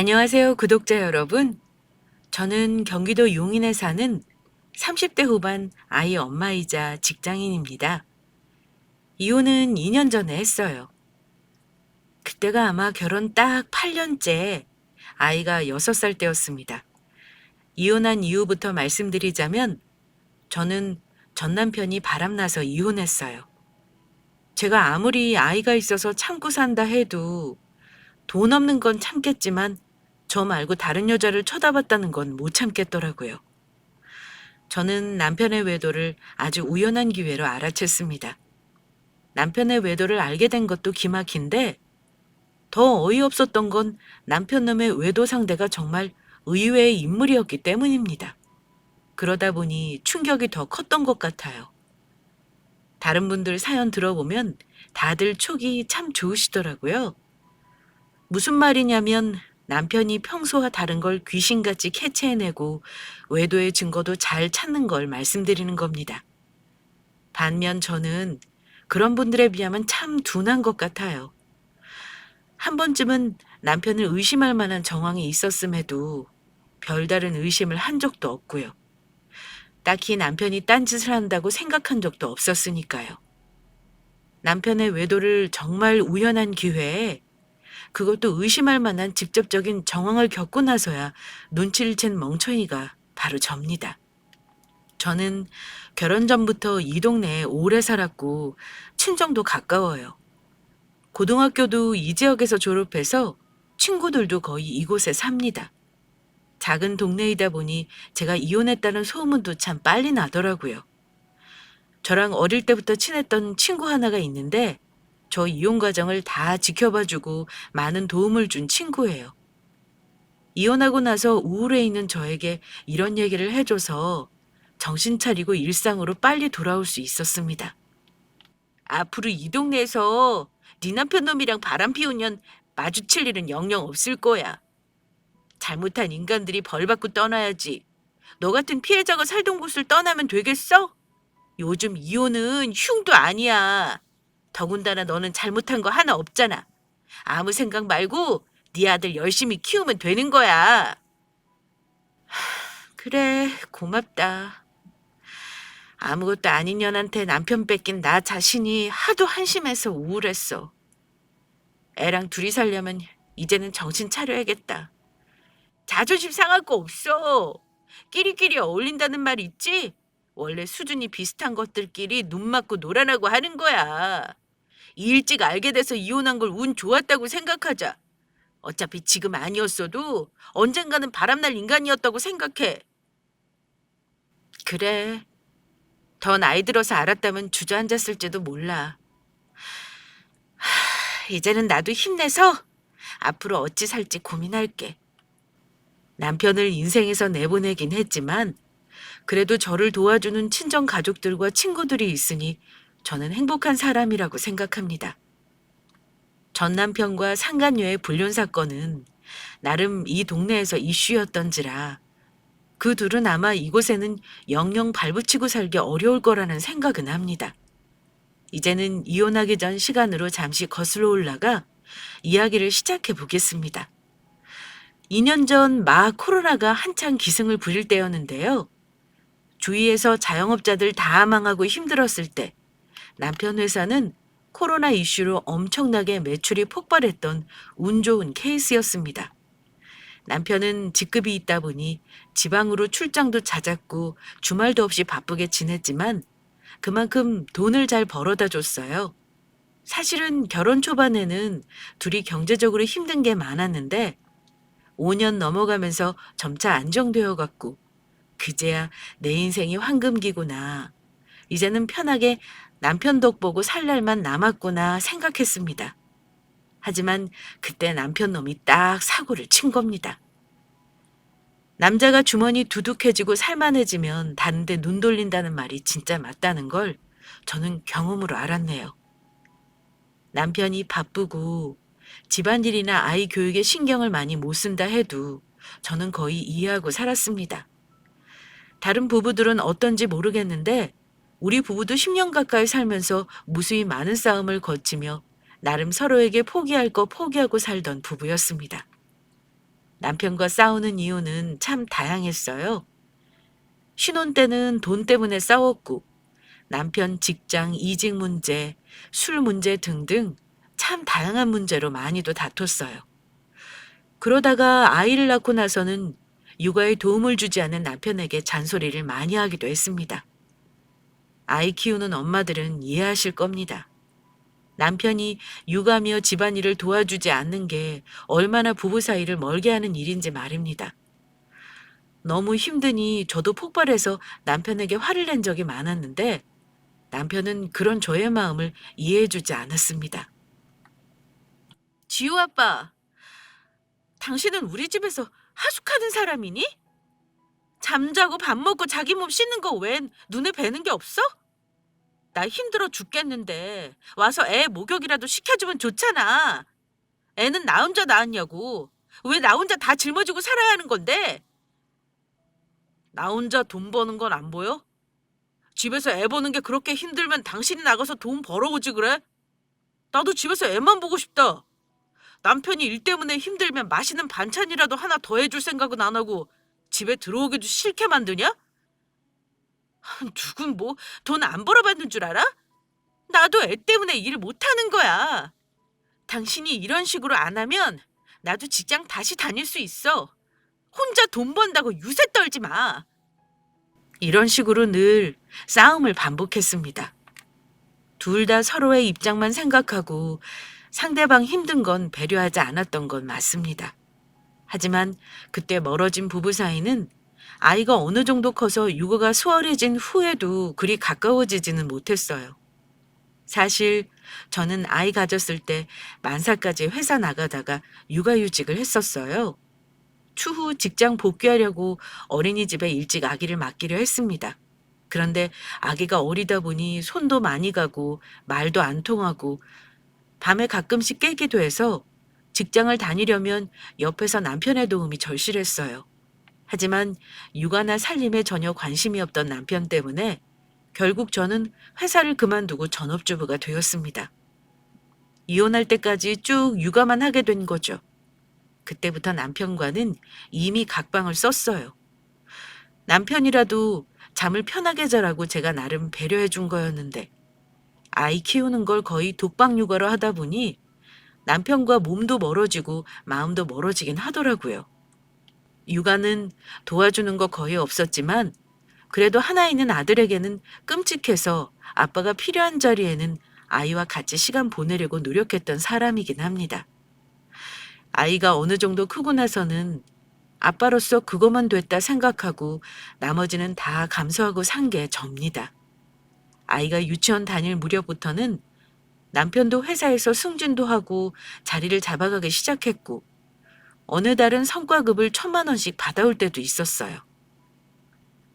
안녕하세요, 구독자 여러분. 저는 경기도 용인에 사는 30대 후반 아이 엄마이자 직장인입니다. 이혼은 2년 전에 했어요. 그때가 아마 결혼 딱 8년째 아이가 6살 때였습니다. 이혼한 이후부터 말씀드리자면 저는 전 남편이 바람나서 이혼했어요. 제가 아무리 아이가 있어서 참고 산다 해도 돈 없는 건 참겠지만 저 말고 다른 여자를 쳐다봤다는 건 못 참겠더라고요. 저는 남편의 외도를 아주 우연한 기회로 알아챘습니다. 남편의 외도를 알게 된 것도 기막힌데 더 어이없었던 건 남편 놈의 외도 상대가 정말 의외의 인물이었기 때문입니다. 그러다 보니 충격이 더 컸던 것 같아요. 다른 분들 사연 들어보면 다들 촉이 참 좋으시더라고요. 무슨 말이냐면 남편이 평소와 다른 걸 귀신같이 캐치해내고 외도의 증거도 잘 찾는 걸 말씀드리는 겁니다. 반면 저는 그런 분들에 비하면 참 둔한 것 같아요. 한 번쯤은 남편을 의심할 만한 정황이 있었음에도 별다른 의심을 한 적도 없고요. 딱히 남편이 딴짓을 한다고 생각한 적도 없었으니까요. 남편의 외도를 정말 우연한 기회에 그것도 의심할 만한 직접적인 정황을 겪고 나서야 눈치를 챈 멍청이가 바로 접니다. 저는 결혼 전부터 이 동네에 오래 살았고 친정도 가까워요. 고등학교도 이 지역에서 졸업해서 친구들도 거의 이곳에 삽니다. 작은 동네이다 보니 제가 이혼했다는 소문도 참 빨리 나더라고요. 저랑 어릴 때부터 친했던 친구 하나가 있는데 저 이혼 과정을 다 지켜봐주고 많은 도움을 준 친구예요. 이혼하고 나서 우울해 있는 저에게 이런 얘기를 해줘서 정신 차리고 일상으로 빨리 돌아올 수 있었습니다. 앞으로 이 동네에서 네 남편 놈이랑 바람 피우면 마주칠 일은 영영 없을 거야. 잘못한 인간들이 벌 받고 떠나야지. 너 같은 피해자가 살던 곳을 떠나면 되겠어? 요즘 이혼은 흉도 아니야. 더군다나 너는 잘못한 거 하나 없잖아. 아무 생각 말고 네 아들 열심히 키우면 되는 거야. 그래, 고맙다. 아무것도 아닌 년한테 남편 뺏긴 나 자신이 하도 한심해서 우울했어. 애랑 둘이 살려면 이제는 정신 차려야겠다. 자존심 상할 거 없어. 끼리끼리 어울린다는 말 있지? 원래 수준이 비슷한 것들끼리 눈 맞고 놀아나고 하는 거야. 일찍 알게 돼서 이혼한 걸 운 좋았다고 생각하자. 어차피 지금 아니었어도 언젠가는 바람날 인간이었다고 생각해. 그래. 더 나이 들어서 알았다면 주저앉았을지도 몰라. 이제는 나도 힘내서 앞으로 어찌 살지 고민할게. 남편을 인생에서 내보내긴 했지만 그래도 저를 도와주는 친정 가족들과 친구들이 있으니 저는 행복한 사람이라고 생각합니다. 전 남편과 상간녀의 불륜 사건은 나름 이 동네에서 이슈였던지라 그 둘은 아마 이곳에는 영영 발붙이고 살기 어려울 거라는 생각은 합니다. 이제는 이혼하기 전 시간으로 잠시 거슬러 올라가 이야기를 시작해 보겠습니다. 2년 전 막 코로나가 한창 기승을 부릴 때였는데요. 주위에서 자영업자들 다 망하고 힘들었을 때 남편 회사는 코로나 이슈로 엄청나게 매출이 폭발했던 운 좋은 케이스였습니다. 남편은 직급이 있다 보니 지방으로 출장도 잦았고 주말도 없이 바쁘게 지냈지만 그만큼 돈을 잘 벌어다 줬어요. 사실은 결혼 초반에는 둘이 경제적으로 힘든 게 많았는데 5년 넘어가면서 점차 안정되어 갔고 그제야 내 인생이 황금기구나. 이제는 편하게 남편 덕 보고 살 날만 남았구나 생각했습니다. 하지만 그때 남편 놈이 딱 사고를 친 겁니다. 남자가 주머니 두둑해지고 살만해지면 다른 데 눈 돌린다는 말이 진짜 맞다는 걸 저는 경험으로 알았네요. 남편이 바쁘고 집안일이나 아이 교육에 신경을 많이 못 쓴다 해도 저는 거의 이해하고 살았습니다. 다른 부부들은 어떤지 모르겠는데 우리 부부도 10년 가까이 살면서 무수히 많은 싸움을 거치며 나름 서로에게 포기할 거 포기하고 살던 부부였습니다. 남편과 싸우는 이유는 참 다양했어요. 신혼 때는 돈 때문에 싸웠고, 남편 직장 이직 문제, 술 문제 등등 참 다양한 문제로 많이도 다퉜어요. 그러다가 아이를 낳고 나서는 육아에 도움을 주지 않는 남편에게 잔소리를 많이 하기도 했습니다. 아이 키우는 엄마들은 이해하실 겁니다. 남편이 육아며 집안일을 도와주지 않는 게 얼마나 부부 사이를 멀게 하는 일인지 말입니다. 너무 힘드니 저도 폭발해서 남편에게 화를 낸 적이 많았는데 남편은 그런 저의 마음을 이해해주지 않았습니다. 지우 아빠, 당신은 우리 집에서 하숙하는 사람이니? 잠자고 밥 먹고 자기 몸 씻는 거 웬 눈에 뵈는 게 없어? 나 힘들어 죽겠는데 와서 애 목욕이라도 시켜주면 좋잖아. 애는 나 혼자 낳았냐고. 왜 나 혼자 다 짊어지고 살아야 하는 건데? 나 혼자 돈 버는 건 안 보여? 집에서 애 보는 게 그렇게 힘들면 당신이 나가서 돈 벌어오지 그래? 나도 집에서 애만 보고 싶다. 남편이 일 때문에 힘들면 맛있는 반찬이라도 하나 더 해줄 생각은 안 하고 집에 들어오기도 싫게 만드냐? 누군 뭐 돈 안 벌어받는 줄 알아? 나도 애 때문에 일 못하는 거야. 당신이 이런 식으로 안 하면 나도 직장 다시 다닐 수 있어. 혼자 돈 번다고 유세 떨지 마. 이런 식으로 늘 싸움을 반복했습니다. 둘 다 서로의 입장만 생각하고 상대방 힘든 건 배려하지 않았던 건 맞습니다. 하지만 그때 멀어진 부부 사이는 아이가 어느 정도 커서 육아가 수월해진 후에도 그리 가까워지지는 못했어요. 사실 저는 아이 가졌을 때 만사까지 회사 나가다가 육아휴직을 했었어요. 추후 직장 복귀하려고 어린이집에 일찍 아기를 맡기려 했습니다. 그런데 아기가 어리다 보니 손도 많이 가고 말도 안 통하고 밤에 가끔씩 깨기도 해서 직장을 다니려면 옆에서 남편의 도움이 절실했어요. 하지만 육아나 살림에 전혀 관심이 없던 남편 때문에 결국 저는 회사를 그만두고 전업주부가 되었습니다. 이혼할 때까지 쭉 육아만 하게 된 거죠. 그때부터 남편과는 이미 각방을 썼어요. 남편이라도 잠을 편하게 자라고 제가 나름 배려해 준 거였는데 아이 키우는 걸 거의 독박 육아로 하다 보니 남편과 몸도 멀어지고 마음도 멀어지긴 하더라고요. 육아는 도와주는 거 거의 없었지만 그래도 하나 있는 아들에게는 끔찍해서 아빠가 필요한 자리에는 아이와 같이 시간 보내려고 노력했던 사람이긴 합니다. 아이가 어느 정도 크고 나서는 아빠로서 그것만 됐다 생각하고 나머지는 다 감수하고 산 게 접니다. 아이가 유치원 다닐 무렵부터는 남편도 회사에서 승진도 하고 자리를 잡아가기 시작했고 어느 달은 성과급을 1,000만 원씩 받아올 때도 있었어요.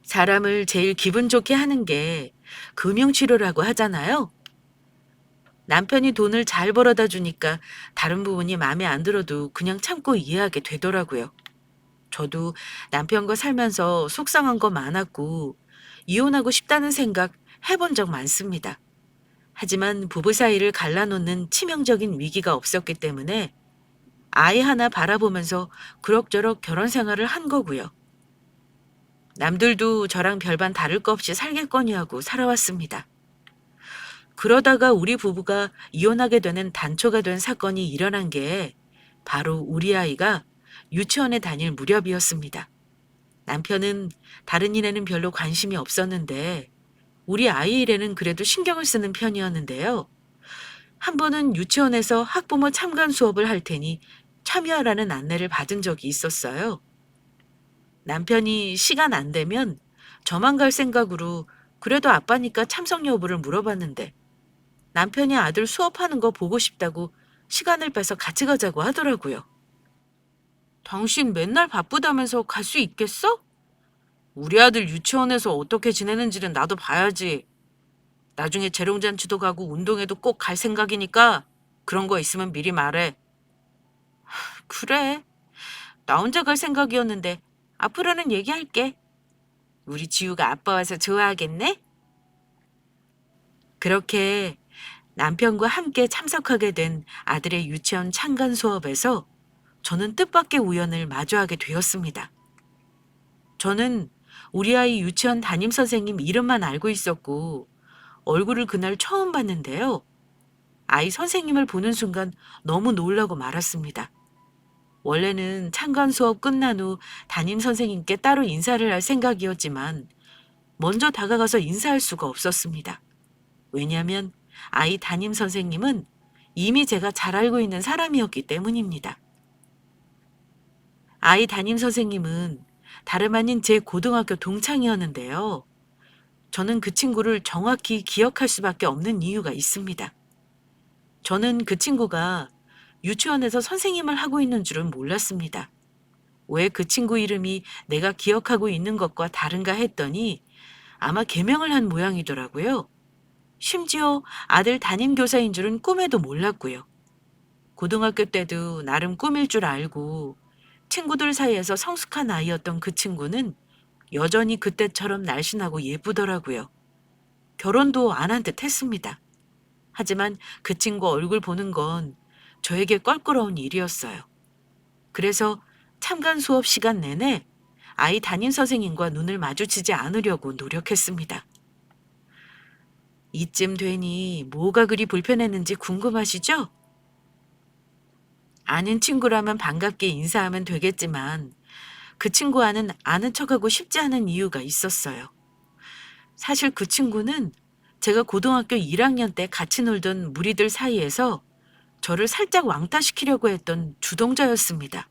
사람을 제일 기분 좋게 하는 게 금융치료라고 하잖아요. 남편이 돈을 잘 벌어다 주니까 다른 부분이 마음에 안 들어도 그냥 참고 이해하게 되더라고요. 저도 남편과 살면서 속상한 거 많았고 이혼하고 싶다는 생각 해본 적 많습니다. 하지만 부부 사이를 갈라놓는 치명적인 위기가 없었기 때문에 아이 하나 바라보면서 그럭저럭 결혼 생활을 한 거고요. 남들도 저랑 별반 다를 거 없이 살겠거니 하고 살아왔습니다. 그러다가 우리 부부가 이혼하게 되는 단초가 된 사건이 일어난 게 바로 우리 아이가 유치원에 다닐 무렵이었습니다. 남편은 다른 일에는 별로 관심이 없었는데 우리 아이 일에는 그래도 신경을 쓰는 편이었는데요. 한 번은 유치원에서 학부모 참관 수업을 할 테니 참여하라는 안내를 받은 적이 있었어요. 남편이 시간 안 되면 저만 갈 생각으로 그래도 아빠니까 참석 여부를 물어봤는데 남편이 아들 수업하는 거 보고 싶다고 시간을 빼서 같이 가자고 하더라고요. 당신 맨날 바쁘다면서 갈 수 있겠어? 우리 아들 유치원에서 어떻게 지내는지는 나도 봐야지. 나중에 재롱잔치도 가고 운동회도 꼭 갈 생각이니까 그런 거 있으면 미리 말해. 그래. 나 혼자 갈 생각이었는데 앞으로는 얘기할게. 우리 지우가 아빠 와서 좋아하겠네? 그렇게 남편과 함께 참석하게 된 아들의 유치원 참관 수업에서 저는 뜻밖의 우연을 마주하게 되었습니다. 저는 우리 아이 유치원 담임 선생님 이름만 알고 있었고 얼굴을 그날 처음 봤는데요. 아이 선생님을 보는 순간 너무 놀라고 말았습니다. 원래는 참관 수업 끝난 후 담임 선생님께 따로 인사를 할 생각이었지만 먼저 다가가서 인사할 수가 없었습니다. 왜냐하면 아이 담임 선생님은 이미 제가 잘 알고 있는 사람이었기 때문입니다. 아이 담임 선생님은 다름 아닌 제 고등학교 동창이었는데요. 저는 그 친구를 정확히 기억할 수밖에 없는 이유가 있습니다. 저는 그 친구가 유치원에서 선생님을 하고 있는 줄은 몰랐습니다. 왜 그 친구 이름이 내가 기억하고 있는 것과 다른가 했더니 아마 개명을 한 모양이더라고요. 심지어 아들 담임 교사인 줄은 꿈에도 몰랐고요. 고등학교 때도 나름 꿈일 줄 알고 친구들 사이에서 성숙한 아이였던 그 친구는 여전히 그때처럼 날씬하고 예쁘더라고요. 결혼도 안 한 듯 했습니다. 하지만 그 친구 얼굴 보는 건 저에게 껄끄러운 일이었어요. 그래서 참관 수업 시간 내내 아이 담임 선생님과 눈을 마주치지 않으려고 노력했습니다. 이쯤 되니 뭐가 그리 불편했는지 궁금하시죠? 아는 친구라면 반갑게 인사하면 되겠지만 그 친구와는 아는 척하고 싶지 않은 이유가 있었어요. 사실 그 친구는 제가 고등학교 1학년 때 같이 놀던 무리들 사이에서 저를 살짝 왕따시키려고 했던 주동자였습니다.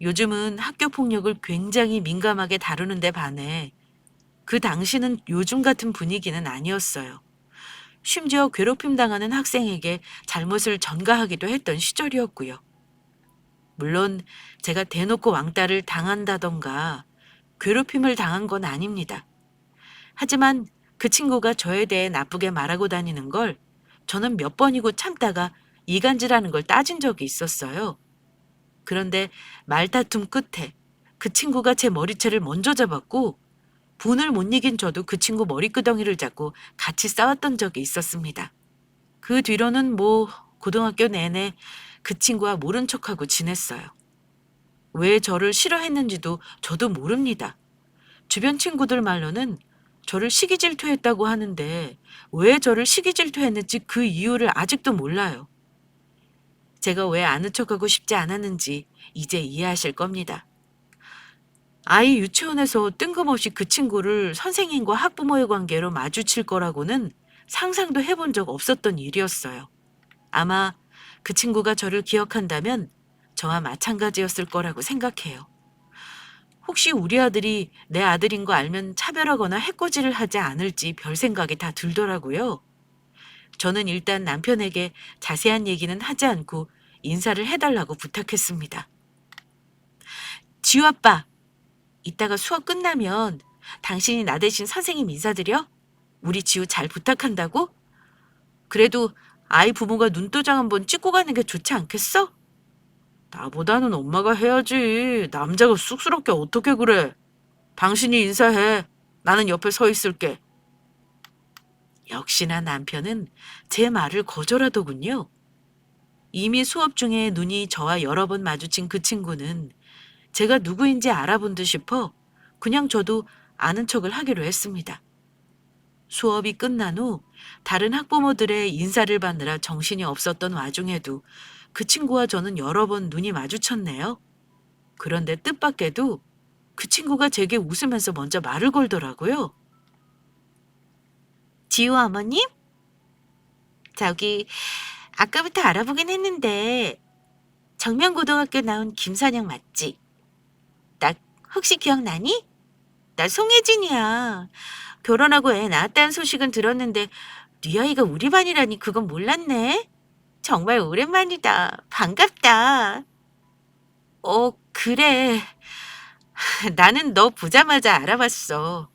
요즘은 학교 폭력을 굉장히 민감하게 다루는 데 반해 그 당시는 요즘 같은 분위기는 아니었어요. 심지어 괴롭힘 당하는 학생에게 잘못을 전가하기도 했던 시절이었고요. 물론 제가 대놓고 왕따를 당한다던가 괴롭힘을 당한 건 아닙니다. 하지만 그 친구가 저에 대해 나쁘게 말하고 다니는 걸 저는 몇 번이고 참다가 이간질하는 걸 따진 적이 있었어요. 그런데 말다툼 끝에 그 친구가 제 머리채를 먼저 잡았고 분을 못 이긴 저도 그 친구 머리끄덩이를 잡고 같이 싸웠던 적이 있었습니다. 그 뒤로는 고등학교 내내 그 친구와 모른 척하고 지냈어요. 왜 저를 싫어했는지도 저도 모릅니다. 주변 친구들 말로는 저를 시기 질투했다고 하는데 왜 저를 시기 질투했는지 그 이유를 아직도 몰라요. 제가 왜 아는 척하고 싶지 않았는지 이제 이해하실 겁니다. 아이 유치원에서 뜬금없이 그 친구를 선생님과 학부모의 관계로 마주칠 거라고는 상상도 해본 적 없었던 일이었어요. 아마 그 친구가 저를 기억한다면 저와 마찬가지였을 거라고 생각해요. 혹시 우리 아들이 내 아들인 거 알면 차별하거나 해코지를 하지 않을지 별 생각이 다 들더라고요. 저는 일단 남편에게 자세한 얘기는 하지 않고 인사를 해달라고 부탁했습니다. 지우 아빠, 이따가 수업 끝나면 당신이 나 대신 선생님 인사드려? 우리 지우 잘 부탁한다고? 그래도 아이 부모가 눈도장 한번 찍고 가는 게 좋지 않겠어? 나보다는 엄마가 해야지. 남자가 쑥스럽게 어떻게 그래. 당신이 인사해. 나는 옆에 서 있을게. 역시나 남편은 제 말을 거절하더군요. 이미 수업 중에 눈이 저와 여러 번 마주친 그 친구는 제가 누구인지 알아본 듯 싶어 그냥 저도 아는 척을 하기로 했습니다. 수업이 끝난 후 다른 학부모들의 인사를 받느라 정신이 없었던 와중에도 그 친구와 저는 여러 번 눈이 마주쳤네요. 그런데 뜻밖에도 그 친구가 제게 웃으면서 먼저 말을 걸더라고요. 지우 어머님? 저기 아까부터 알아보긴 했는데 정면고등학교 나온 김선영 맞지? 나 혹시 기억나니? 나 송혜진이야. 결혼하고 애 낳았다는 소식은 들었는데 네 아이가 우리 반이라니 그건 몰랐네. 정말 오랜만이다. 반갑다. 그래. 나는 너 보자마자 알아봤어.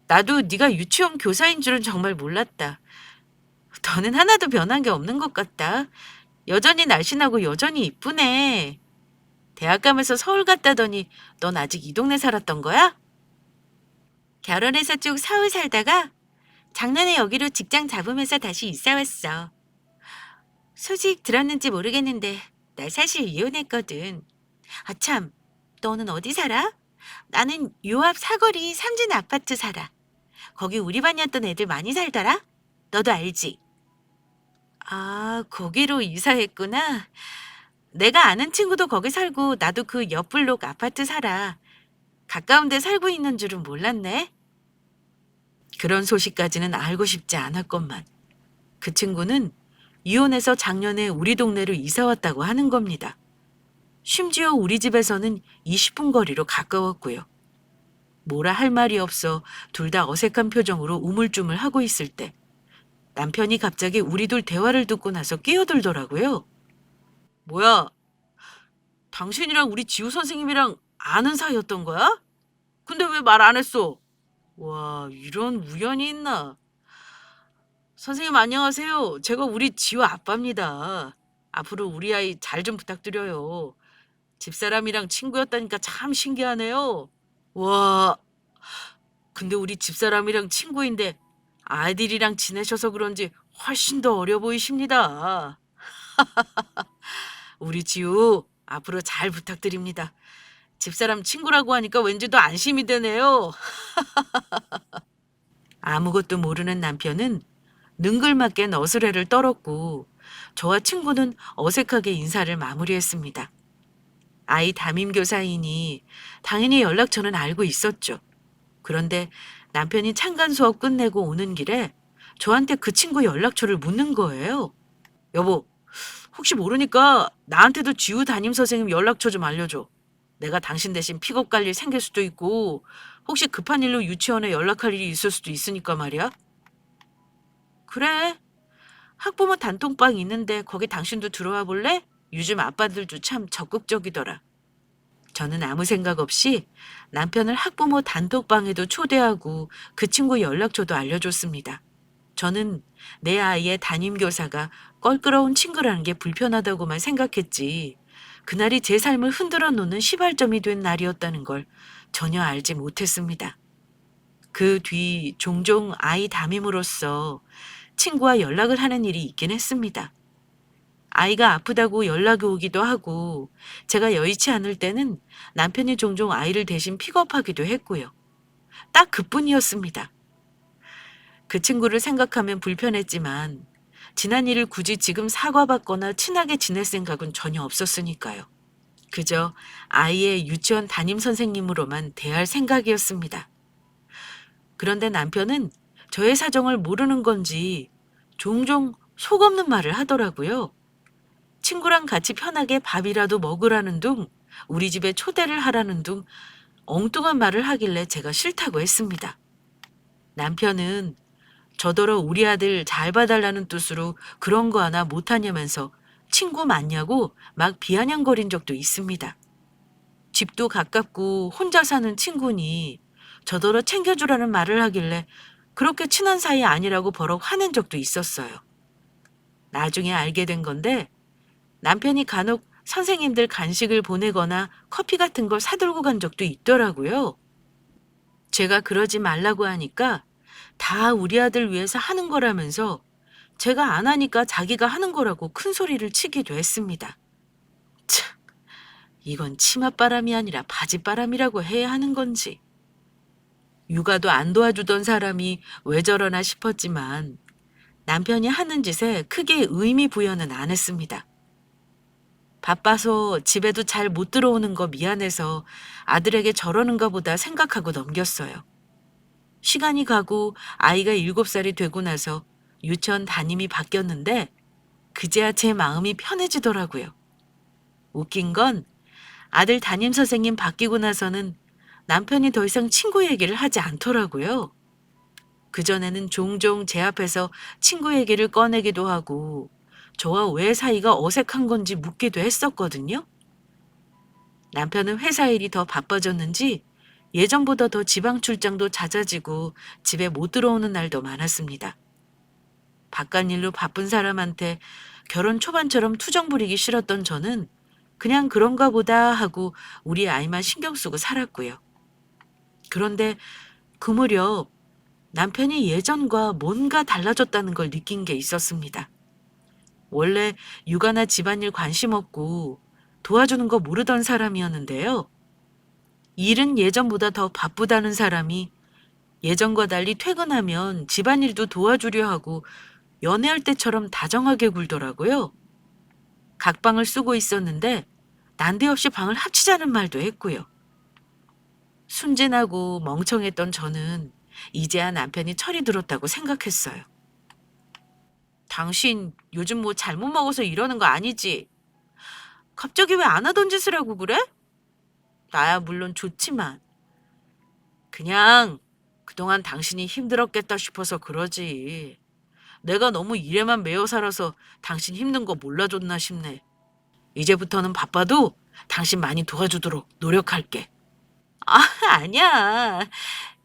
나도 네가 유치원 교사인 줄은 정말 몰랐다. 너는 하나도 변한 게 없는 것 같다. 여전히 날씬하고 여전히 이쁘네. 대학 가면서 서울 갔다더니 넌 아직 이 동네 살았던 거야? 결혼해서 쭉 서울 살다가 작년에 여기로 직장 잡으면서 다시 이사 왔어. 소식 들었는지 모르겠는데 나 사실 이혼했거든. 아, 참. 너는 어디 살아? 나는 요 앞 사거리 삼진 아파트 살아. 거기 우리 반이었던 애들 많이 살더라? 너도 알지? 아, 거기로 이사했구나. 내가 아는 친구도 거기 살고 나도 그 옆 블록 아파트 살아. 가까운 데 살고 있는 줄은 몰랐네. 그런 소식까지는 알고 싶지 않았건만. 그 친구는 이혼해서 작년에 우리 동네로 이사 왔다고 하는 겁니다. 심지어 우리 집에서는 20분 거리로 가까웠고요. 뭐라 할 말이 없어 둘 다 어색한 표정으로 우물쭈물 하고 있을 때 남편이 갑자기 우리 둘 대화를 듣고 나서 끼어들더라고요. 뭐야, 당신이랑 우리 지우 선생님이랑 아는 사이였던 거야? 근데 왜 말 안 했어? 와, 이런 우연이 있나? 선생님 안녕하세요. 제가 우리 지우 아빠입니다. 앞으로 우리 아이 잘 좀 부탁드려요. 집사람이랑 친구였다니까 참 신기하네요. 와, 근데 우리 집사람이랑 친구인데 아이들이랑 지내셔서 그런지 훨씬 더 어려 보이십니다. 우리 지우 앞으로 잘 부탁드립니다. 집사람 친구라고 하니까 왠지 더 안심이 되네요. 아무것도 모르는 남편은 능글맞게 너스레를 떨었고 저와 친구는 어색하게 인사를 마무리했습니다. 아이 담임교사이니 당연히 연락처는 알고 있었죠. 그런데 남편이 창간 수업 끝내고 오는 길에 저한테 그 친구 연락처를 묻는 거예요. 여보, 혹시 모르니까 나한테도 지우 담임 선생님 연락처 좀 알려줘. 내가 당신 대신 픽업 갈 일 생길 수도 있고 혹시 급한 일로 유치원에 연락할 일이 있을 수도 있으니까 말이야. 그래. 학부모 단톡방 있는데 거기 당신도 들어와 볼래? 요즘 아빠들도 참 적극적이더라. 저는 아무 생각 없이 남편을 학부모 단톡방에도 초대하고 그 친구 연락처도 알려줬습니다. 저는 내 아이의 담임교사가 껄끄러운 친구라는 게 불편하다고만 생각했지 그날이 제 삶을 흔들어 놓는 시발점이 된 날이었다는 걸 전혀 알지 못했습니다. 그 뒤 종종 아이 담임으로써 친구와 연락을 하는 일이 있긴 했습니다. 아이가 아프다고 연락이 오기도 하고 제가 여의치 않을 때는 남편이 종종 아이를 대신 픽업하기도 했고요. 딱 그뿐이었습니다. 그 친구를 생각하면 불편했지만 지난 일을 굳이 지금 사과받거나 친하게 지낼 생각은 전혀 없었으니까요. 그저 아이의 유치원 담임 선생님으로만 대할 생각이었습니다. 그런데 남편은 저의 사정을 모르는 건지 종종 속 없는 말을 하더라고요. 친구랑 같이 편하게 밥이라도 먹으라는 둥, 우리 집에 초대를 하라는 둥 엉뚱한 말을 하길래 제가 싫다고 했습니다. 남편은 저더러 우리 아들 잘 봐달라는 뜻으로 그런 거 하나 못하냐면서 친구 맞냐고 막 비아냥거린 적도 있습니다. 집도 가깝고 혼자 사는 친구니 저더러 챙겨주라는 말을 하길래 그렇게 친한 사이 아니라고 버럭 화낸 적도 있었어요. 나중에 알게 된 건데 남편이 간혹 선생님들 간식을 보내거나 커피 같은 걸 사들고 간 적도 있더라고요. 제가 그러지 말라고 하니까 다 우리 아들 위해서 하는 거라면서 제가 안 하니까 자기가 하는 거라고 큰 소리를 치기도 했습니다. 참, 이건 치맛바람이 아니라 바짓바람이라고 해야 하는 건지. 육아도 안 도와주던 사람이 왜 저러나 싶었지만 남편이 하는 짓에 크게 의미 부여는 안 했습니다. 바빠서 집에도 잘 못 들어오는 거 미안해서 아들에게 저러는가 보다 생각하고 넘겼어요. 시간이 가고 아이가 7살이 되고 나서 유치원 담임이 바뀌었는데 그제야 제 마음이 편해지더라고요. 웃긴 건 아들 담임 선생님 바뀌고 나서는 남편이 더 이상 친구 얘기를 하지 않더라고요. 그전에는 종종 제 앞에서 친구 얘기를 꺼내기도 하고 저와 왜 사이가 어색한 건지 묻기도 했었거든요. 남편은 회사 일이 더 바빠졌는지 예전보다 더 지방 출장도 잦아지고 집에 못 들어오는 날도 많았습니다. 바깥 일로 바쁜 사람한테 결혼 초반처럼 투정 부리기 싫었던 저는 그냥 그런가 보다 하고 우리 아이만 신경 쓰고 살았고요. 그런데 그 무렵 남편이 예전과 뭔가 달라졌다는 걸 느낀 게 있었습니다. 원래 육아나 집안일 관심 없고 도와주는 거 모르던 사람이었는데요. 일은 예전보다 더 바쁘다는 사람이 예전과 달리 퇴근하면 집안일도 도와주려 하고 연애할 때처럼 다정하게 굴더라고요. 각방을 쓰고 있었는데 난데없이 방을 합치자는 말도 했고요. 순진하고 멍청했던 저는 이제야 남편이 철이 들었다고 생각했어요. 당신 요즘 뭐 잘못 먹어서 이러는 거 아니지? 갑자기 왜 안 하던 짓을 하고 그래? 나야 물론 좋지만 그냥 그동안 당신이 힘들었겠다 싶어서 그러지. 내가 너무 일에만 매여 살아서 당신 힘든 거 몰라줬나 싶네. 이제부터는 바빠도 당신 많이 도와주도록 노력할게. 아, 아니야.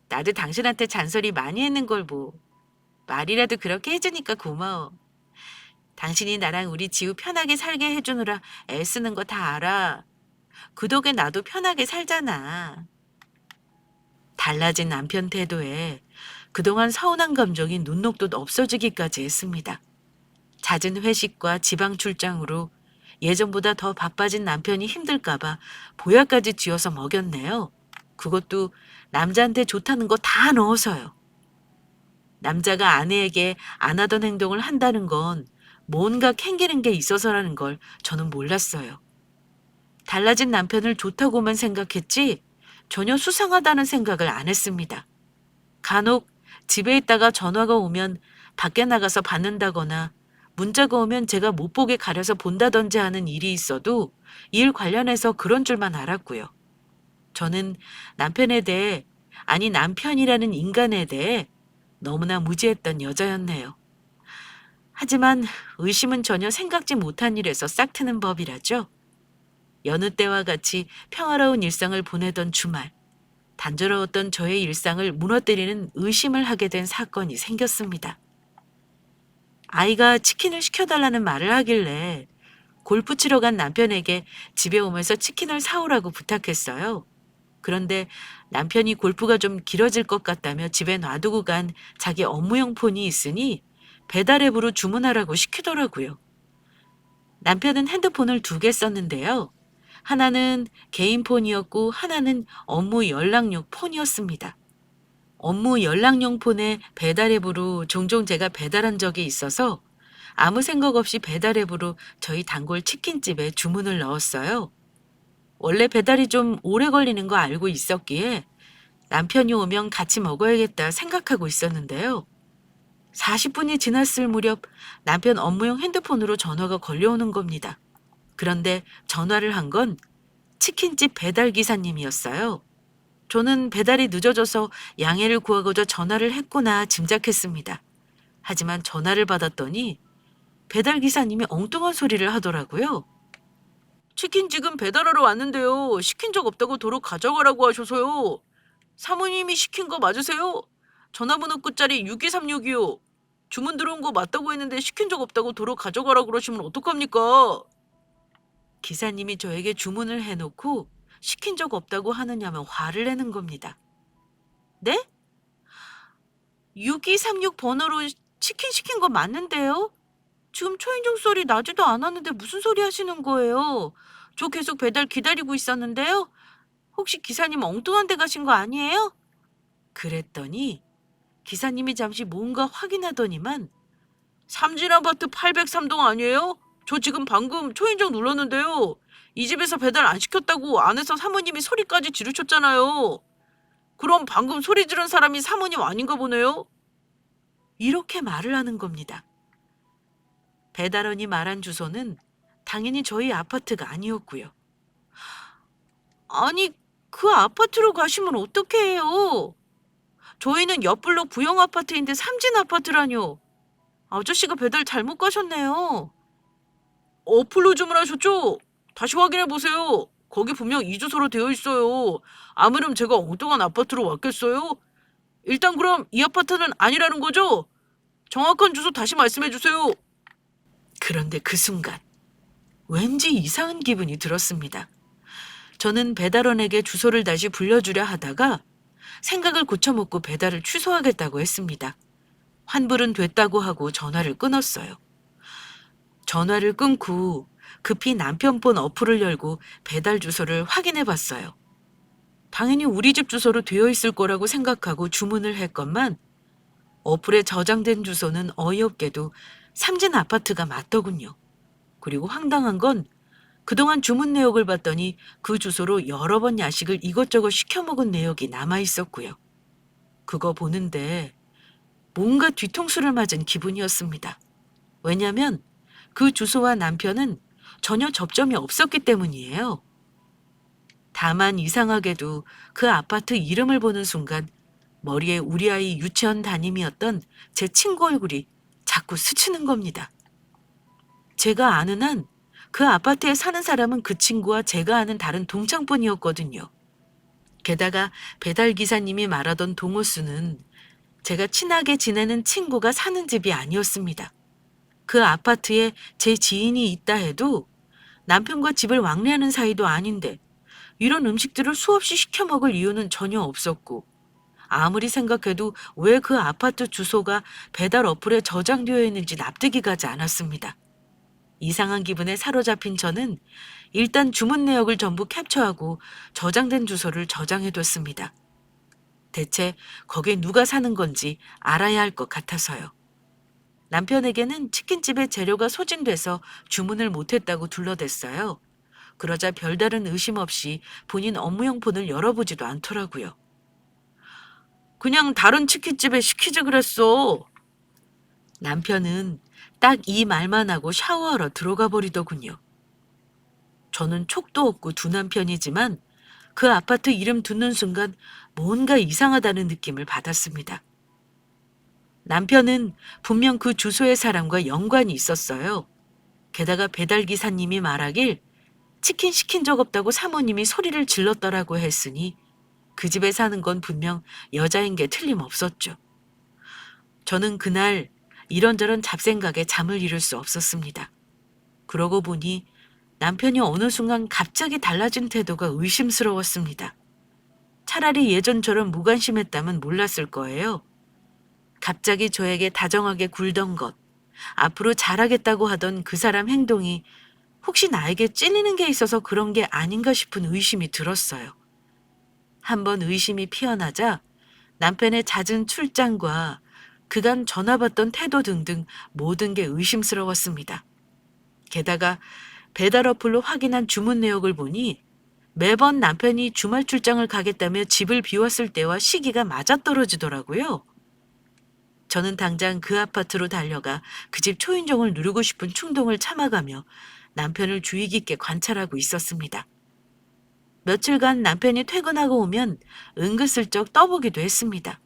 나도 당신한테 잔소리 많이 했는 걸 뭐. 말이라도 그렇게 해주니까 고마워. 당신이 나랑 우리 지우 편하게 살게 해주느라 애쓰는 거 다 알아. 그 덕에 나도 편하게 살잖아. 달라진 남편 태도에 그동안 서운한 감정이 눈 녹듯 없어지기까지 했습니다. 잦은 회식과 지방 출장으로 예전보다 더 바빠진 남편이 힘들까봐 보약까지 쥐어서 먹였네요. 그것도 남자한테 좋다는 거 다 넣어서요. 남자가 아내에게 안 하던 행동을 한다는 건 뭔가 캥기는 게 있어서라는 걸 저는 몰랐어요. 달라진 남편을 좋다고만 생각했지 전혀 수상하다는 생각을 안 했습니다. 간혹 집에 있다가 전화가 오면 밖에 나가서 받는다거나 문자가 오면 제가 못 보게 가려서 본다든지 하는 일이 있어도 일 관련해서 그런 줄만 알았고요. 저는 남편에 대해, 아니 남편이라는 인간에 대해 너무나 무지했던 여자였네요. 하지만 의심은 전혀 생각지 못한 일에서 싹 트는 법이라죠. 여느 때와 같이 평화로운 일상을 보내던 주말, 단조로웠던 저의 일상을 무너뜨리는 의심을 하게 된 사건이 생겼습니다. 아이가 치킨을 시켜달라는 말을 하길래 골프 치러 간 남편에게 집에 오면서 치킨을 사오라고 부탁했어요. 그런데 남편이 골프가 좀 길어질 것 같다며 집에 놔두고 간 자기 업무용 폰이 있으니 배달앱으로 주문하라고 시키더라고요. 남편은 핸드폰을 2개 썼는데요. 하나는 개인 폰이었고 하나는 업무 연락용 폰이었습니다. 업무 연락용 폰에 배달앱으로 종종 제가 배달한 적이 있어서 아무 생각 없이 배달앱으로 저희 단골 치킨집에 주문을 넣었어요. 원래 배달이 좀 오래 걸리는 거 알고 있었기에 남편이 오면 같이 먹어야겠다 생각하고 있었는데요. 40분이 지났을 무렵 남편 업무용 핸드폰으로 전화가 걸려오는 겁니다. 그런데 전화를 한 건 치킨집 배달 기사님이었어요. 저는 배달이 늦어져서 양해를 구하고자 전화를 했구나 짐작했습니다. 하지만 전화를 받았더니 배달 기사님이 엉뚱한 소리를 하더라고요. 치킨 지금 배달하러 왔는데요. 시킨 적 없다고 도로 가져가라고 하셔서요. 사모님이 시킨 거 맞으세요? 전화번호 끝자리 62362요. 주문 들어온 거 맞다고 했는데 시킨 적 없다고 도로 가져가라고 그러시면 어떡합니까? 기사님이 저에게 주문을 해놓고 시킨 적 없다고 하느냐며 화를 내는 겁니다. 네? 6236 번호로 치킨 시킨 거 맞는데요? 지금 초인종 소리 나지도 않았는데 무슨 소리 하시는 거예요? 저 계속 배달 기다리고 있었는데요? 혹시 기사님 엉뚱한 데 가신 거 아니에요? 그랬더니 기사님이 잠시 뭔가 확인하더니만 삼진아파트 803동 아니에요? 저 지금 방금 초인종 눌렀는데요. 이 집에서 배달 안 시켰다고 안에서 사모님이 소리까지 지르셨잖아요. 그럼 방금 소리 지른 사람이 사모님 아닌가 보네요? 이렇게 말을 하는 겁니다. 배달원이 말한 주소는 당연히 저희 아파트가 아니었고요. 아니, 그 아파트로 가시면 어떻게 해요? 저희는 옆블록 부영 아파트인데 삼진 아파트라뇨. 아저씨가 배달 잘못 가셨네요. 어플로 주문하셨죠? 다시 확인해 보세요. 거기 분명 이 주소로 되어 있어요. 아무렴 제가 엉뚱한 아파트로 왔겠어요? 일단 그럼 이 아파트는 아니라는 거죠? 정확한 주소 다시 말씀해 주세요. 그런데 그 순간 왠지 이상한 기분이 들었습니다. 저는 배달원에게 주소를 다시 불려주려 하다가 생각을 고쳐먹고 배달을 취소하겠다고 했습니다. 환불은 됐다고 하고 전화를 끊었어요. 전화를 끊고 급히 남편 폰 어플을 열고 배달 주소를 확인해 봤어요. 당연히 우리 집 주소로 되어 있을 거라고 생각하고 주문을 했건만 어플에 저장된 주소는 어이없게도 삼진 아파트가 맞더군요. 그리고 황당한 건 그동안 주문 내역을 봤더니 그 주소로 여러 번 야식을 이것저것 시켜 먹은 내역이 남아 있었고요. 그거 보는데 뭔가 뒤통수를 맞은 기분이었습니다. 왜냐면 그 주소와 남편은 전혀 접점이 없었기 때문이에요. 다만 이상하게도 그 아파트 이름을 보는 순간 머리에 우리 아이 유치원 담임이었던 제 친구 얼굴이 자꾸 스치는 겁니다. 제가 아는 한 그 아파트에 사는 사람은 그 친구와 제가 아는 다른 동창뿐이었거든요. 게다가 배달 기사님이 말하던 동호수는 제가 친하게 지내는 친구가 사는 집이 아니었습니다. 그 아파트에 제 지인이 있다 해도 남편과 집을 왕래하는 사이도 아닌데 이런 음식들을 수없이 시켜 먹을 이유는 전혀 없었고 아무리 생각해도 왜 그 아파트 주소가 배달 어플에 저장되어 있는지 납득이 가지 않았습니다. 이상한 기분에 사로잡힌 저는 일단 주문 내역을 전부 캡처하고 저장된 주소를 저장해뒀습니다. 대체 거기에 누가 사는 건지 알아야 할 것 같아서요. 남편에게는 치킨집의 재료가 소진돼서 주문을 못했다고 둘러댔어요. 그러자 별다른 의심 없이 본인 업무용 폰을 열어보지도 않더라고요. 그냥 다른 치킨집에 시키지 그랬어. 남편은 딱 이 말만 하고 샤워하러 들어가 버리더군요. 저는 촉도 없고 둔한 편이지만 그 아파트 이름 듣는 순간 뭔가 이상하다는 느낌을 받았습니다. 남편은 분명 그 주소의 사람과 연관이 있었어요. 게다가 배달기사님이 말하길 치킨 시킨 적 없다고 사모님이 소리를 질렀더라고 했으니 그 집에 사는 건 분명 여자인 게 틀림없었죠. 저는 그날 이런저런 잡생각에 잠을 이룰 수 없었습니다. 그러고 보니 남편이 어느 순간 갑자기 달라진 태도가 의심스러웠습니다. 차라리 예전처럼 무관심했다면 몰랐을 거예요. 갑자기 저에게 다정하게 굴던 것, 앞으로 잘하겠다고 하던 그 사람 행동이 혹시 나에게 찔리는 게 있어서 그런 게 아닌가 싶은 의심이 들었어요. 한번 의심이 피어나자 남편의 잦은 출장과 그간 전화 받던 태도 등등 모든 게 의심스러웠습니다. 게다가 배달 어플로 확인한 주문 내역을 보니 매번 남편이 주말 출장을 가겠다며 집을 비웠을 때와 시기가 맞아떨어지더라고요. 저는 당장 그 아파트로 달려가 그 집 초인종을 누르고 싶은 충동을 참아가며 남편을 주의 깊게 관찰하고 있었습니다. 며칠간 남편이 퇴근하고 오면 은근슬쩍 떠보기도 했습니다.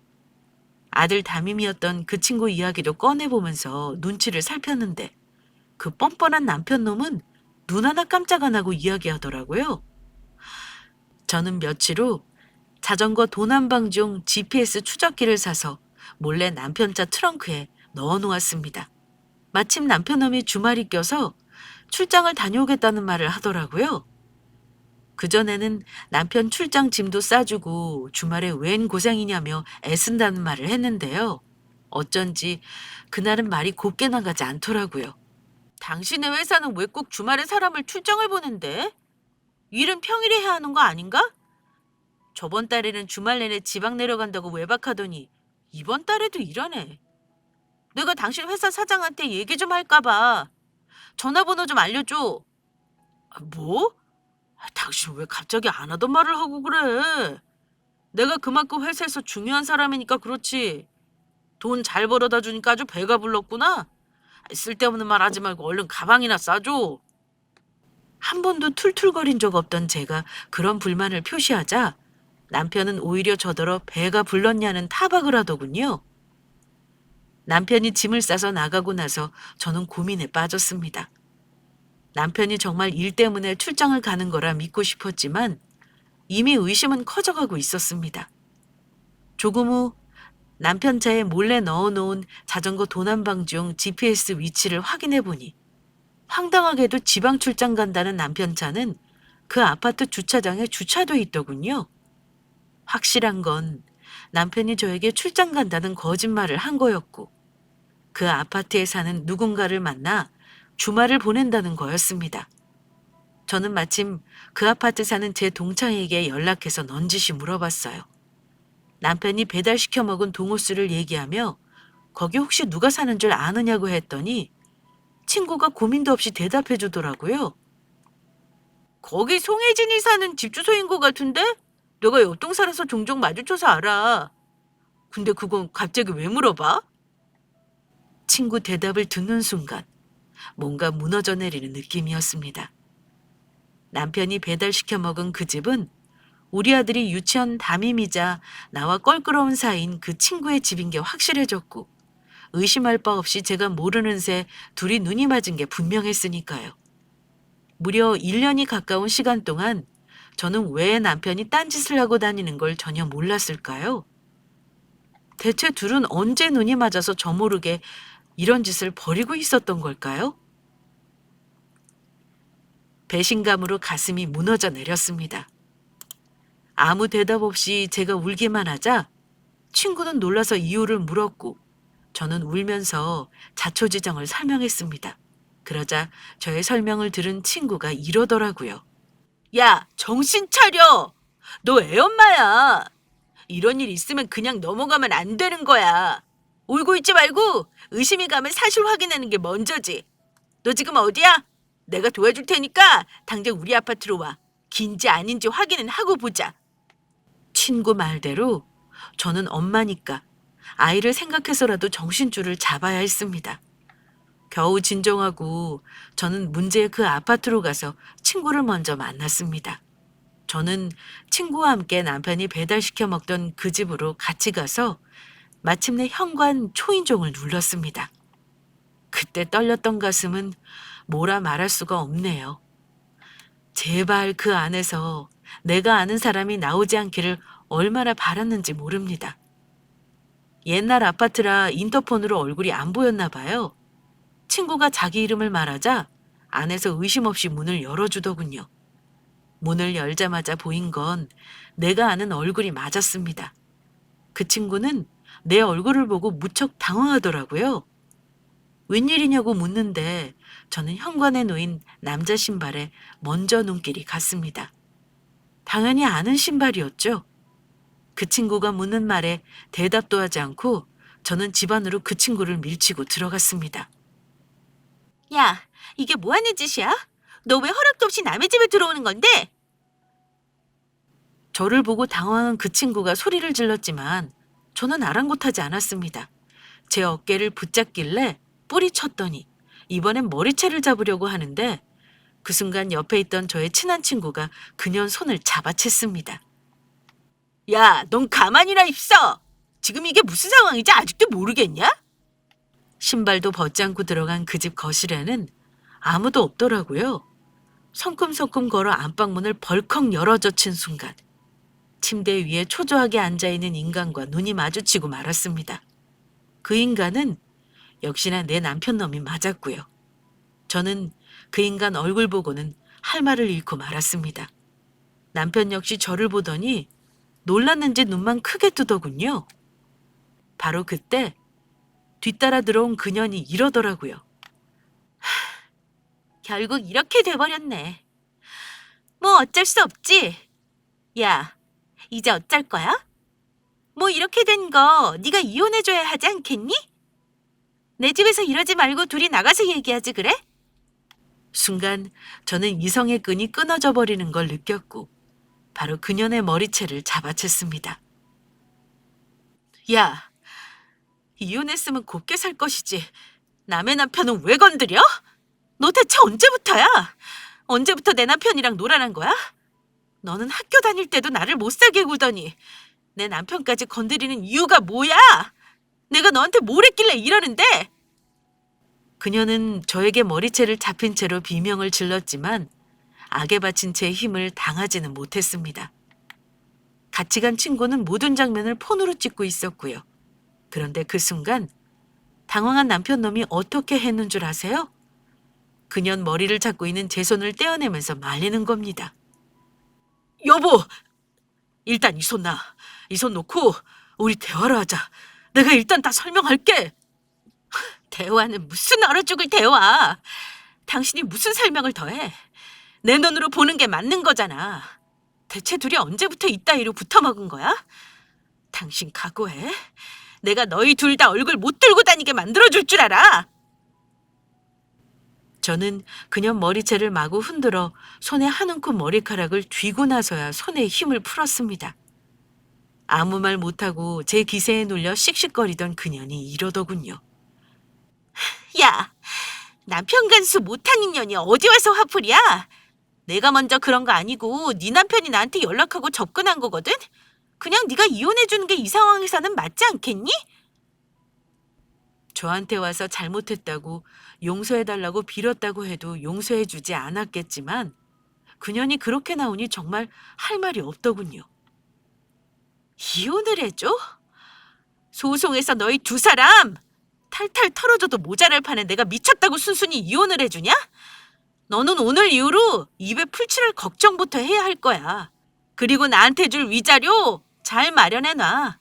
아들 담임이었던 그 친구 이야기도 꺼내보면서 눈치를 살폈는데 그 뻔뻔한 남편 놈은 눈 하나 깜짝 안 하고 이야기하더라고요. 저는 며칠 후 자전거 도난방지용 GPS 추적기를 사서 몰래 남편 차 트렁크에 넣어놓았습니다. 마침 남편 놈이 주말이 껴서 출장을 다녀오겠다는 말을 하더라고요. 그전에는 남편 출장 짐도 싸주고 주말에 웬 고생이냐며 애쓴다는 말을 했는데요. 어쩐지 그날은 말이 곱게 나가지 않더라고요. 당신의 회사는 왜 꼭 주말에 사람을 출장을 보낸대? 일은 평일에 해야 하는 거 아닌가? 저번 달에는 주말 내내 지방 내려간다고 외박하더니 이번 달에도 이러네. 내가 당신 회사 사장한테 얘기 좀 할까 봐. 전화번호 좀 알려줘. 뭐? 당신 왜 갑자기 안 하던 말을 하고 그래? 내가 그만큼 회사에서 중요한 사람이니까 그렇지. 돈 잘 벌어다 주니까 아주 배가 불렀구나. 쓸데없는 말 하지 말고 얼른 가방이나 싸줘. 한 번도 툴툴거린 적 없던 제가 그런 불만을 표시하자 남편은 오히려 저더러 배가 불렀냐는 타박을 하더군요. 남편이 짐을 싸서 나가고 나서 저는 고민에 빠졌습니다. 남편이 정말 일 때문에 출장을 가는 거라 믿고 싶었지만 이미 의심은 커져가고 있었습니다. 조금 후 남편 차에 몰래 넣어놓은 자전거 도난방지용 GPS 위치를 확인해 보니 황당하게도 지방 출장 간다는 남편 차는 그 아파트 주차장에 주차돼 있더군요. 확실한 건 남편이 저에게 출장 간다는 거짓말을 한 거였고 그 아파트에 사는 누군가를 만나 주말을 보낸다는 거였습니다. 저는 마침 그 아파트 사는 제 동창에게 연락해서 넌지시 물어봤어요. 남편이 배달시켜 먹은 동호수를 얘기하며 거기 혹시 누가 사는 줄 아느냐고 했더니 친구가 고민도 없이 대답해 주더라고요. 거기 송혜진이 사는 집 주소인 것 같은데? 내가 옆동 살아서 종종 마주쳐서 알아. 근데 그건 갑자기 왜 물어봐? 친구 대답을 듣는 순간 뭔가 무너져 내리는 느낌이었습니다. 남편이 배달시켜 먹은 그 집은 우리 아들이 유치원 담임이자 나와 껄끄러운 사이인 그 친구의 집인 게 확실해졌고 의심할 바 없이 제가 모르는 새 둘이 눈이 맞은 게 분명했으니까요. 무려 1년이 가까운 시간 동안 저는 왜 남편이 딴짓을 하고 다니는 걸 전혀 몰랐을까요? 대체 둘은 언제 눈이 맞아서 저 모르게 이런 짓을 벌이고 있었던 걸까요? 배신감으로 가슴이 무너져 내렸습니다. 아무 대답 없이 제가 울기만 하자 친구는 놀라서 이유를 물었고 저는 울면서 자초지정을 설명했습니다. 그러자 저의 설명을 들은 친구가 이러더라고요. 야, 정신 차려! 너 애엄마야! 이런 일 있으면 그냥 넘어가면 안 되는 거야. 울고 있지 말고 의심이 가면 사실 확인하는 게 먼저지. 너 지금 어디야? 내가 도와줄 테니까 당장 우리 아파트로 와. 긴지 아닌지 확인은 하고 보자. 친구 말대로 저는 엄마니까 아이를 생각해서라도 정신줄을 잡아야 했습니다. 겨우 진정하고 저는 문제의 그 아파트로 가서 친구를 먼저 만났습니다. 저는 친구와 함께 남편이 배달시켜 먹던 그 집으로 같이 가서 마침내 현관 초인종을 눌렀습니다. 그때 떨렸던 가슴은 뭐라 말할 수가 없네요. 제발 그 안에서 내가 아는 사람이 나오지 않기를 얼마나 바랐는지 모릅니다. 옛날 아파트라 인터폰으로 얼굴이 안 보였나 봐요. 친구가 자기 이름을 말하자 안에서 의심 없이 문을 열어주더군요. 문을 열자마자 보인 건 내가 아는 얼굴이 맞았습니다. 그 친구는 내 얼굴을 보고 무척 당황하더라고요. 웬일이냐고 묻는데 저는 현관에 놓인 남자 신발에 먼저 눈길이 갔습니다. 당연히 아는 신발이었죠. 그 친구가 묻는 말에 대답도 하지 않고 저는 집 안으로 그 친구를 밀치고 들어갔습니다. 야, 이게 뭐 하는 짓이야? 너 왜 허락도 없이 남의 집에 들어오는 건데? 저를 보고 당황한 그 친구가 소리를 질렀지만 저는 아랑곳하지 않았습니다. 제 어깨를 붙잡길래 뿌리쳤더니 이번엔 머리채를 잡으려고 하는데 그 순간 옆에 있던 저의 친한 친구가 그녀 손을 잡아챘습니다. 야, 넌 가만히나 있어! 지금 이게 무슨 상황인지 아직도 모르겠냐? 신발도 벗지 않고 들어간 그 집 거실에는 아무도 없더라고요. 성큼성큼 걸어 안방문을 벌컥 열어젖힌 순간 침대 위에 초조하게 앉아있는 인간과 눈이 마주치고 말았습니다. 그 인간은 역시나 내 남편 놈이 맞았고요. 저는 그 인간 얼굴 보고는 할 말을 잃고 말았습니다. 남편 역시 저를 보더니 놀랐는지 눈만 크게 뜨더군요. 바로 그때 뒤따라 들어온 그년이 이러더라고요. 결국 이렇게 돼버렸네. 뭐 어쩔 수 없지. 야, 이제 어쩔 거야? 뭐 이렇게 된 거 네가 이혼해줘야 하지 않겠니? 내 집에서 이러지 말고 둘이 나가서 얘기하지 그래? 순간 저는 이성의 끈이 끊어져 버리는 걸 느꼈고 바로 그년의 머리채를 잡아챘습니다. 야, 이혼했으면 곱게 살 것이지. 남의 남편은 왜 건드려? 너 대체 언제부터야? 언제부터 내 남편이랑 놀아난 거야? 너는 학교 다닐 때도 나를 못 살게 굴더니 내 남편까지 건드리는 이유가 뭐야? 내가 너한테 뭘 했길래 이러는데? 그녀는 저에게 머리채를 잡힌 채로 비명을 질렀지만 악에 바친 제 힘을 당하지는 못했습니다. 같이 간 친구는 모든 장면을 폰으로 찍고 있었고요. 그런데 그 순간 당황한 남편 놈이 어떻게 했는 줄 아세요? 그년 머리를 잡고 있는 제 손을 떼어내면서 말리는 겁니다. 여보! 일단 이 손 놔. 이 손 놓고 우리 대화를 하자. 내가 일단 다 설명할게. 대화는 무슨 얼어 죽을 대화. 당신이 무슨 설명을 더해? 내 눈으로 보는 게 맞는 거잖아. 대체 둘이 언제부터 이따위로 붙어먹은 거야? 당신 각오해. 내가 너희 둘 다 얼굴 못 들고 다니게 만들어줄 줄 알아. 저는 그녀 머리채를 마구 흔들어 손에 한 움큼 머리카락을 쥐고 나서야 손에 힘을 풀었습니다. 아무 말 못하고 제 기세에 눌려 씩씩거리던 그년이 이러더군요. 야, 남편 간수 못한 인연이 어디 와서 화풀이야? 내가 먼저 그런 거 아니고 네 남편이 나한테 연락하고 접근한 거거든? 그냥 네가 이혼해 주는 게 이 상황에서는 맞지 않겠니? 저한테 와서 잘못했다고 용서해달라고 빌었다고 해도 용서해주지 않았겠지만 그년이 그렇게 나오니 정말 할 말이 없더군요. 이혼을 해줘? 소송에서 너희 두 사람 탈탈 털어줘도 모자랄 판에 내가 미쳤다고 순순히 이혼을 해주냐? 너는 오늘 이후로 입에 풀칠할 걱정부터 해야 할 거야. 그리고 나한테 줄 위자료 잘 마련해놔.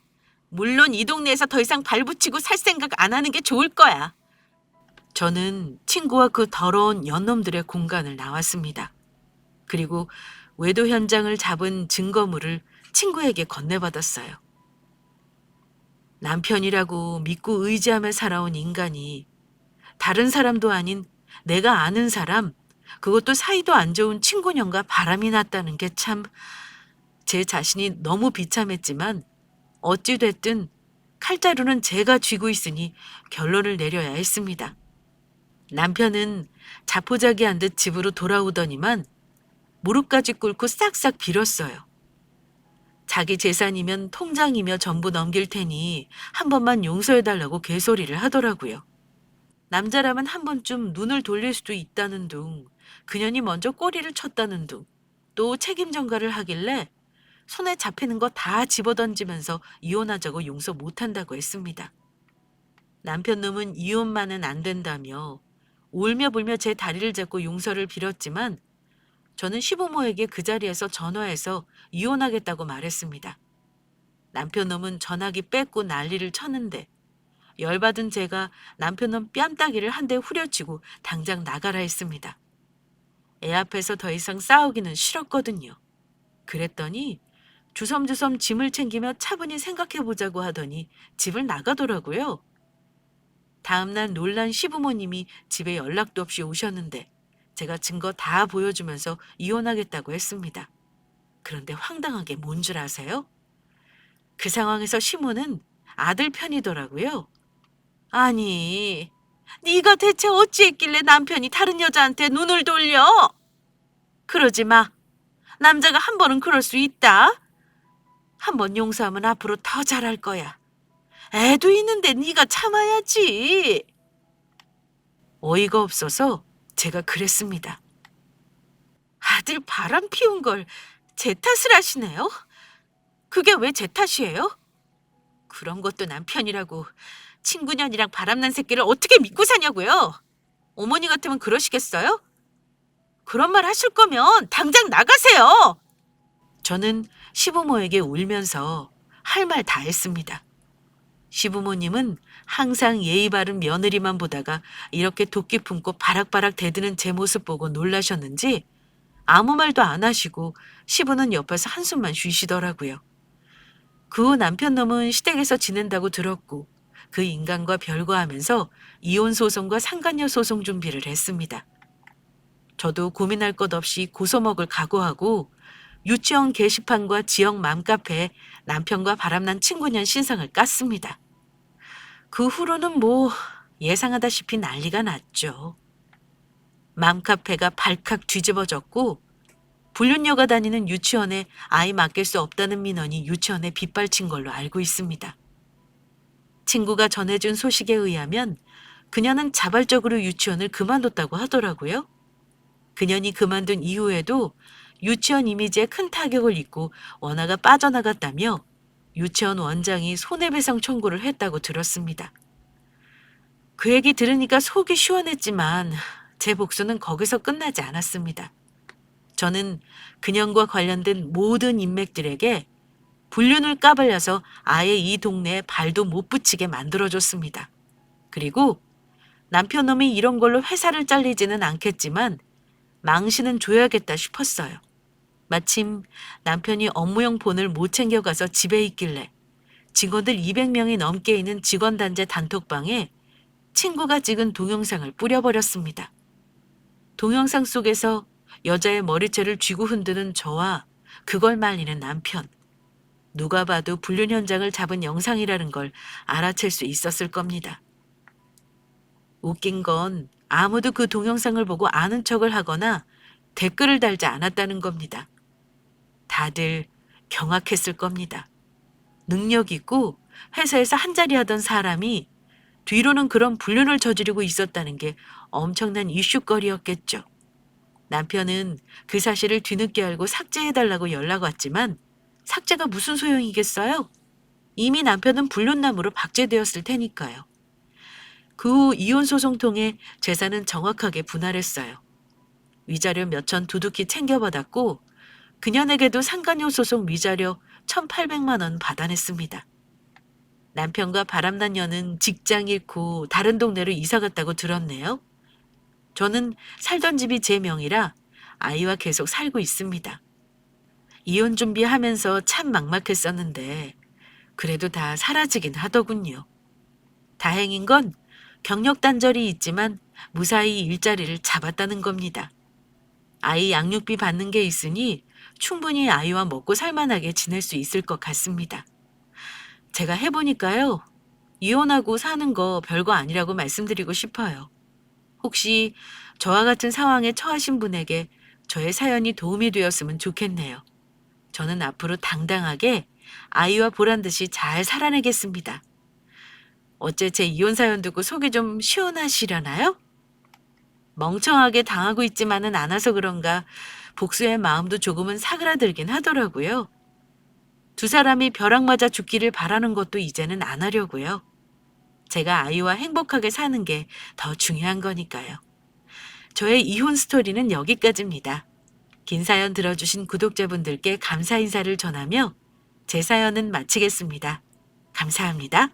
물론 이 동네에서 더 이상 발붙이고 살 생각 안 하는 게 좋을 거야. 저는 친구와 그 더러운 연놈들의 공간을 나왔습니다. 그리고 외도 현장을 잡은 증거물을 친구에게 건네받았어요. 남편이라고 믿고 의지하며 살아온 인간이 다른 사람도 아닌 내가 아는 사람, 그것도 사이도 안 좋은 친구년과 바람이 났다는 게 참 제 자신이 너무 비참했지만 어찌됐든 칼자루는 제가 쥐고 있으니 결론을 내려야 했습니다. 남편은 자포자기한 듯 집으로 돌아오더니만 무릎까지 꿇고 싹싹 빌었어요. 자기 재산이면 통장이며 전부 넘길 테니 한 번만 용서해달라고 개소리를 하더라고요. 남자라면 한 번쯤 눈을 돌릴 수도 있다는 둥, 그년이 먼저 꼬리를 쳤다는 둥, 또 책임 전가를 하길래 손에 잡히는 거 다 집어던지면서 이혼하자고 용서 못한다고 했습니다. 남편 놈은 이혼만은 안 된다며 울며 불며 제 다리를 잡고 용서를 빌었지만 저는 시부모에게 그 자리에서 전화해서 이혼하겠다고 말했습니다. 남편 놈은 전화기 뺏고 난리를 쳤는데 열받은 제가 남편 놈 뺨따기를 한 대 후려치고 당장 나가라 했습니다. 애 앞에서 더 이상 싸우기는 싫었거든요. 그랬더니 주섬주섬 짐을 챙기며 차분히 생각해보자고 하더니 집을 나가더라고요. 다음날 놀란 시부모님이 집에 연락도 없이 오셨는데 제가 증거 다 보여주면서 이혼하겠다고 했습니다. 그런데 황당한 게 뭔 줄 아세요? 그 상황에서 시모는 아들 편이더라고요. 아니, 네가 대체 어찌했길래 남편이 다른 여자한테 눈을 돌려? 그러지 마. 남자가 한 번은 그럴 수 있다. 한 번 용서하면 앞으로 더 잘할 거야. 애도 있는데 네가 참아야지. 어이가 없어서 제가 그랬습니다. 아들 바람 피운 걸 제 탓을 하시네요? 그게 왜 제 탓이에요? 그런 것도 남편이라고 친구년이랑 바람난 새끼를 어떻게 믿고 사냐고요? 어머니 같으면 그러시겠어요? 그런 말 하실 거면 당장 나가세요. 저는 시부모에게 울면서 할 말 다 했습니다. 시부모님은 항상 예의 바른 며느리만 보다가 이렇게 도끼 품고 바락바락 대드는 제 모습 보고 놀라셨는지 아무 말도 안 하시고 시부는 옆에서 한숨만 쉬시더라고요. 그 후 남편 놈은 시댁에서 지낸다고 들었고 그 인간과 별거하면서 이혼 소송과 상간녀 소송 준비를 했습니다. 저도 고민할 것 없이 고소먹을 각오하고 유치원 게시판과 지역 맘카페에 남편과 바람난 친구년 신상을 깠습니다. 그 후로는 뭐 예상하다시피 난리가 났죠. 맘카페가 발칵 뒤집어졌고 불륜녀가 다니는 유치원에 아이 맡길 수 없다는 민원이 유치원에 빗발친 걸로 알고 있습니다. 친구가 전해준 소식에 의하면 그녀는 자발적으로 유치원을 그만뒀다고 하더라고요. 그년이 그만둔 이후에도 유치원 이미지에 큰 타격을 입고 원화가 빠져나갔다며 유치원 원장이 손해배상 청구를 했다고 들었습니다. 그 얘기 들으니까 속이 시원했지만 제 복수는 거기서 끝나지 않았습니다. 저는 그년과 관련된 모든 인맥들에게 불륜을 까발려서 아예 이 동네에 발도 못 붙이게 만들어줬습니다. 그리고 남편놈이 이런 걸로 회사를 잘리지는 않겠지만 망신은 줘야겠다 싶었어요. 마침 남편이 업무용 폰을 못 챙겨가서 집에 있길래 직원들 200명이 넘게 있는 직원단체 단톡방에 친구가 찍은 동영상을 뿌려버렸습니다. 동영상 속에서 여자의 머리채를 쥐고 흔드는 저와 그걸 말리는 남편. 누가 봐도 불륜 현장을 잡은 영상이라는 걸 알아챌 수 있었을 겁니다. 웃긴 건 아무도 그 동영상을 보고 아는 척을 하거나 댓글을 달지 않았다는 겁니다. 다들 경악했을 겁니다. 능력 있고 회사에서 한자리 하던 사람이 뒤로는 그런 불륜을 저지르고 있었다는 게 엄청난 이슈거리였겠죠. 남편은 그 사실을 뒤늦게 알고 삭제해달라고 연락 왔지만 삭제가 무슨 소용이겠어요? 이미 남편은 불륜남으로 박제되었을 테니까요. 그 후 이혼 소송 통해 재산은 정확하게 분할했어요. 위자료 몇천 두둑히 챙겨받았고 그녀에게도 상간녀 소송 위자료 1,800만 원 받아냈습니다. 남편과 바람난 년은 직장 잃고 다른 동네로 이사 갔다고 들었네요. 저는 살던 집이 제 명의라 아이와 계속 살고 있습니다. 이혼 준비하면서 참 막막했었는데 그래도 다 사라지긴 하더군요. 다행인 건 경력 단절이 있지만 무사히 일자리를 잡았다는 겁니다. 아이 양육비 받는 게 있으니 충분히 아이와 먹고 살만하게 지낼 수 있을 것 같습니다. 제가 해보니까요. 이혼하고 사는 거 별거 아니라고 말씀드리고 싶어요. 혹시 저와 같은 상황에 처하신 분에게 저의 사연이 도움이 되었으면 좋겠네요. 저는 앞으로 당당하게 아이와 보란 듯이 잘 살아내겠습니다. 어째 제 이혼 사연 듣고 속이 좀 시원하시려나요? 멍청하게 당하고 있지만은 않아서 그런가 복수의 마음도 조금은 사그라들긴 하더라고요. 두 사람이 벼락 맞아 죽기를 바라는 것도 이제는 안 하려고요. 제가 아이와 행복하게 사는 게 더 중요한 거니까요. 저의 이혼 스토리는 여기까지입니다. 긴 사연 들어주신 구독자분들께 감사 인사를 전하며 제 사연은 마치겠습니다. 감사합니다.